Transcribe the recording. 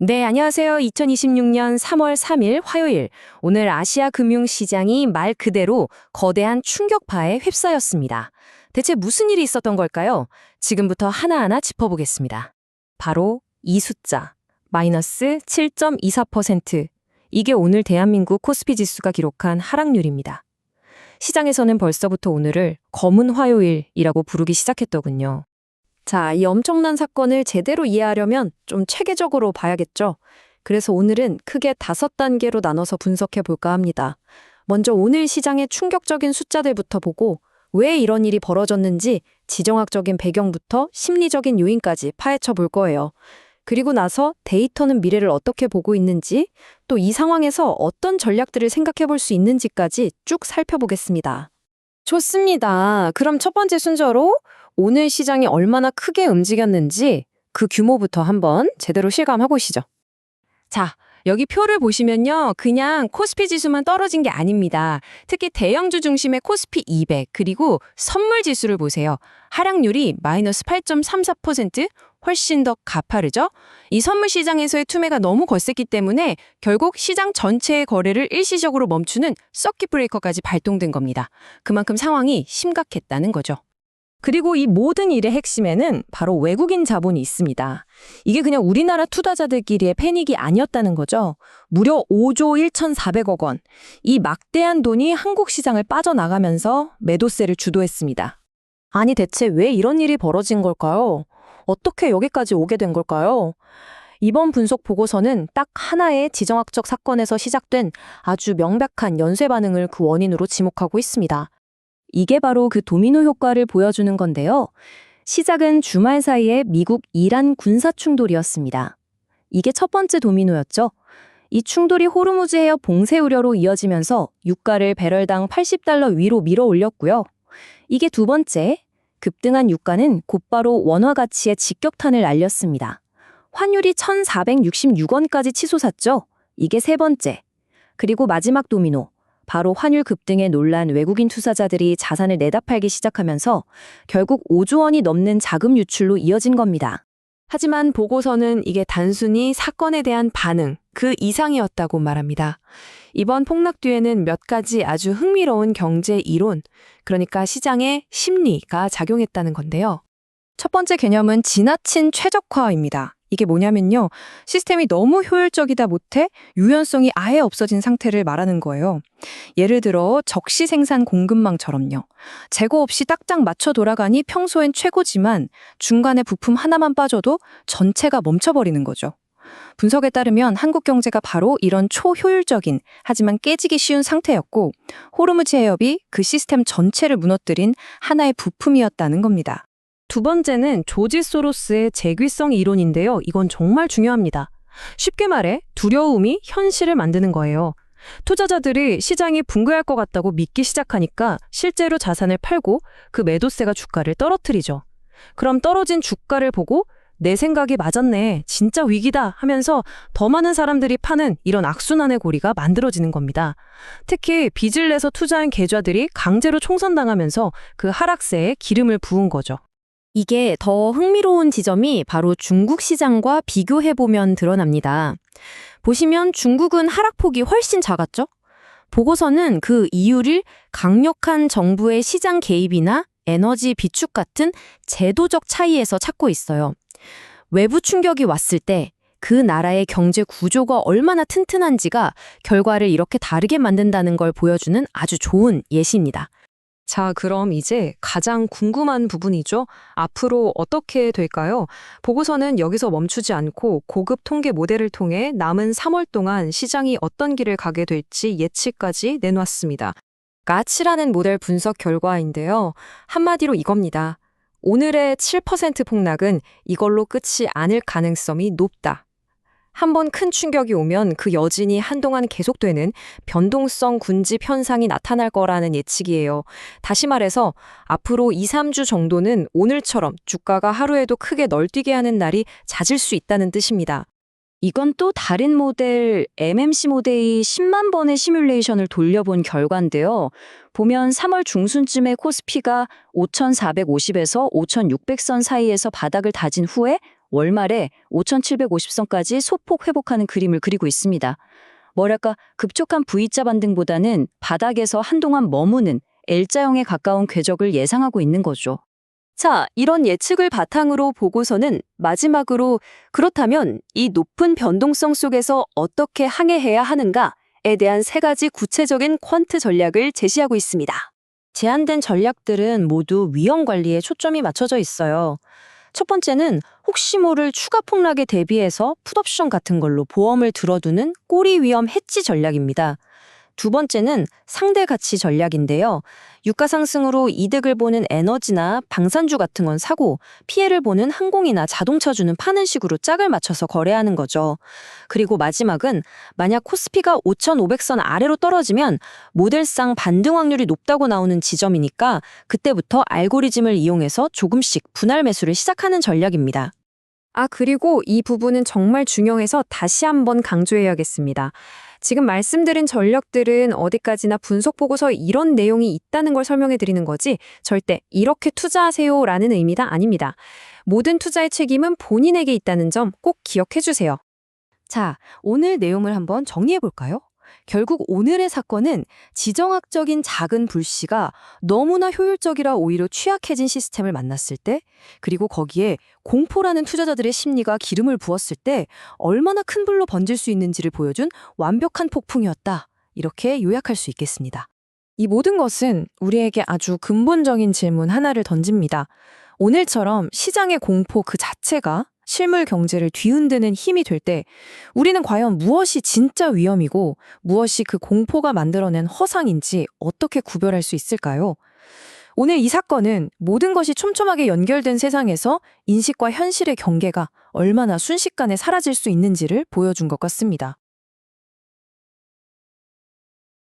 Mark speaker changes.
Speaker 1: 네, 안녕하세요. 2026년 3월 3일 화요일. 오늘 아시아 금융시장이 말 그대로 거대한 충격파에 휩싸였습니다. 대체 무슨 일이 있었던 걸까요? 지금부터 하나하나 짚어보겠습니다. 바로 이 숫자, 마이너스 7.24%. 이게 오늘 대한민국 코스피 지수가 기록한 하락률입니다. 시장에서는 벌써부터 오늘을 검은 화요일이라고 부르기 시작했더군요. 자, 이 엄청난 사건을 제대로 이해하려면 좀 체계적으로 봐야겠죠. 그래서 오늘은 크게 5단계로 나눠서 분석해 볼까 합니다. 먼저 오늘 시장의 충격적인 숫자들부터 보고 왜 이런 일이 벌어졌는지 지정학적인 배경부터 심리적인 요인까지 파헤쳐 볼 거예요. 그리고 나서 데이터는 미래를 어떻게 보고 있는지, 또 이 상황에서 어떤 전략들을 생각해 볼 수 있는지까지 쭉 살펴보겠습니다. 좋습니다. 그럼 첫 번째 순서로 오늘 시장이 얼마나 크게 움직였는지 그 규모부터 한번 제대로 실감해 보시죠. 자, 여기 표를 보시면요. 그냥 코스피 지수만 떨어진 게 아닙니다. 특히 대형주 중심의 코스피 200 그리고 선물 지수를 보세요. 하락률이 마이너스 8.34%, 훨씬 더 가파르죠? 이 선물 시장에서의 투매가 너무 거셌기 때문에 결국 시장 전체의 거래를 일시적으로 멈추는 서킷 브레이커까지 발동된 겁니다. 그만큼 상황이 심각했다는 거죠. 그리고 이 모든 일의 핵심에는 바로 외국인 자본이 있습니다. 이게 그냥 우리나라 투자자들끼리의 패닉이 아니었다는 거죠. 무려 5조 1,400억 원. 이 막대한 돈이 한국 시장을 빠져나가면서 매도세를 주도했습니다. 아니 대체 왜 이런 일이 벌어진 걸까요? 어떻게 여기까지 오게 된 걸까요? 이번 분석 보고서는 딱 하나의 지정학적 사건에서 시작된 아주 명백한 연쇄 반응을 그 원인으로 지목하고 있습니다. 이게 바로 그 도미노 효과를 보여주는 건데요. 시작은 주말 사이에 미국 이란 군사 충돌이었습니다. 이게 첫 번째 도미노였죠. 이 충돌이 호르무즈 해협 봉쇄 우려로 이어지면서 유가를 배럴당 80달러 위로 밀어 올렸고요. 이게 두 번째, 급등한 유가는 곧바로 원화 가치에 직격탄을 날렸습니다. 환율이 1,466원까지 치솟았죠. 이게 세 번째. 그리고 마지막 도미노. 바로 환율 급등에 놀란 외국인 투자자들이 자산을 내다 팔기 시작하면서 결국 5조 원이 넘는 자금 유출로 이어진 겁니다. 하지만 보고서는 이게 단순히 사건에 대한 반응, 그 이상이었다고 말합니다. 이번 폭락 뒤에는 몇 가지 아주 흥미로운 경제 이론, 그러니까 시장의 심리가 작용했다는 건데요. 첫 번째 개념은 지나친 최적화입니다. 이게 뭐냐면요. 시스템이 너무 효율적이다 못해 유연성이 아예 없어진 상태를 말하는 거예요. 예를 들어 적시 생산 공급망처럼요. 재고 없이 딱딱 맞춰 돌아가니 평소엔 최고지만 중간에 부품 하나만 빠져도 전체가 멈춰버리는 거죠. 분석에 따르면 한국 경제가 바로 이런 초효율적인 하지만 깨지기 쉬운 상태였고 호르무즈 해협이 그 시스템 전체를 무너뜨린 하나의 부품이었다는 겁니다. 두 번째는 조지 소로스의 재귀성 이론인데요. 이건 정말 중요합니다. 쉽게 말해 두려움이 현실을 만드는 거예요. 투자자들이 시장이 붕괴할 것 같다고 믿기 시작하니까 실제로 자산을 팔고 그 매도세가 주가를 떨어뜨리죠. 그럼 떨어진 주가를 보고 내 생각이 맞았네, 진짜 위기다 하면서 더 많은 사람들이 파는 이런 악순환의 고리가 만들어지는 겁니다. 특히 빚을 내서 투자한 계좌들이 강제로 총선당하면서 그 하락세에 기름을 부은 거죠. 이게 더 흥미로운 지점이 바로 중국 시장과 비교해보면 드러납니다. 보시면 중국은 하락폭이 훨씬 작았죠? 보고서는 그 이유를 강력한 정부의 시장 개입이나 에너지 비축 같은 제도적 차이에서 찾고 있어요. 외부 충격이 왔을 때 그 나라의 경제 구조가 얼마나 튼튼한지가 결과를 이렇게 다르게 만든다는 걸 보여주는 아주 좋은 예시입니다. 자, 그럼 이제 가장 궁금한 부분이죠. 앞으로 어떻게 될까요? 보고서는 여기서 멈추지 않고 고급 통계 모델을 통해 남은 3월 동안 시장이 어떤 길을 가게 될지 예측까지 내놨습니다. 가치라는 모델 분석 결과인데요. 한마디로 이겁니다. 오늘의 7% 폭락은 이걸로 끝이 아닐 가능성이 높다. 한번 큰 충격이 오면 그 여진이 한동안 계속되는 변동성 군집 현상이 나타날 거라는 예측이에요. 다시 말해서 앞으로 2, 3주 정도는 오늘처럼 주가가 하루에도 크게 널뛰게 하는 날이 잦을 수 있다는 뜻입니다. 이건 또 다른 모델 MMC 모델이 10만 번의 시뮬레이션을 돌려본 결과인데요. 보면 3월 중순쯤에 코스피가 5,450에서 5,600선 사이에서 바닥을 다진 후에
Speaker 2: 월말에 5,750선까지 소폭 회복하는 그림을 그리고 있습니다. 뭐랄까 급속한 V자 반등보다는 바닥에서 한동안 머무는 L자형에 가까운 궤적을 예상하고 있는 거죠.
Speaker 1: 자, 이런 예측을 바탕으로 보고서는 마지막으로 그렇다면 이 높은 변동성 속에서 어떻게 항해해야 하는가에 대한 3가지 구체적인 퀀트 전략을 제시하고 있습니다. 제안된 전략들은 모두 위험 관리에 초점이 맞춰져 있어요. 첫 번째는 혹시 모를 추가 폭락에 대비해서 풋옵션 같은 걸로 보험을 들어두는 꼬리 위험 해지 전략입니다. 두 번째는 상대 가치 전략인데요. 유가 상승으로 이득을 보는 에너지나 방산주 같은 건 사고 피해를 보는 항공이나 자동차주는 파는 식으로 짝을 맞춰서 거래하는 거죠. 그리고 마지막은 만약 코스피가 5,500선 아래로 떨어지면 모델상 반등 확률이 높다고 나오는 지점이니까 그때부터 알고리즘을 이용해서 조금씩 분할 매수를 시작하는 전략입니다. 그리고 이 부분은 정말 중요해서 다시 한번 강조해야겠습니다. 지금 말씀드린 전략들은 어디까지나 분석 보고서에 이런 내용이 있다는 걸 설명해 드리는 거지 절대 이렇게 투자하세요라는 의미가 아닙니다. 모든 투자의 책임은 본인에게 있다는 점 꼭 기억해 주세요. 자, 오늘 내용을 한번 정리해 볼까요? 결국 오늘의 사건은 지정학적인 작은 불씨가 너무나 효율적이라 오히려 취약해진 시스템을 만났을 때, 그리고 거기에 공포라는 투자자들의 심리가 기름을 부었을 때 얼마나 큰 불로 번질 수 있는지를 보여준 완벽한 폭풍이었다. 이렇게 요약할 수 있겠습니다. 이 모든 것은 우리에게 아주 근본적인 질문 하나를 던집니다. 오늘처럼 시장의 공포 그 자체가 실물 경제를 뒤흔드는 힘이 될 때 우리는 과연 무엇이 진짜 위험이고 무엇이 그 공포가 만들어낸 허상인지 어떻게 구별할 수 있을까요? 오늘 이 사건은 모든 것이 촘촘하게 연결된 세상에서 인식과 현실의 경계가 얼마나 순식간에 사라질 수 있는지를 보여준 것 같습니다.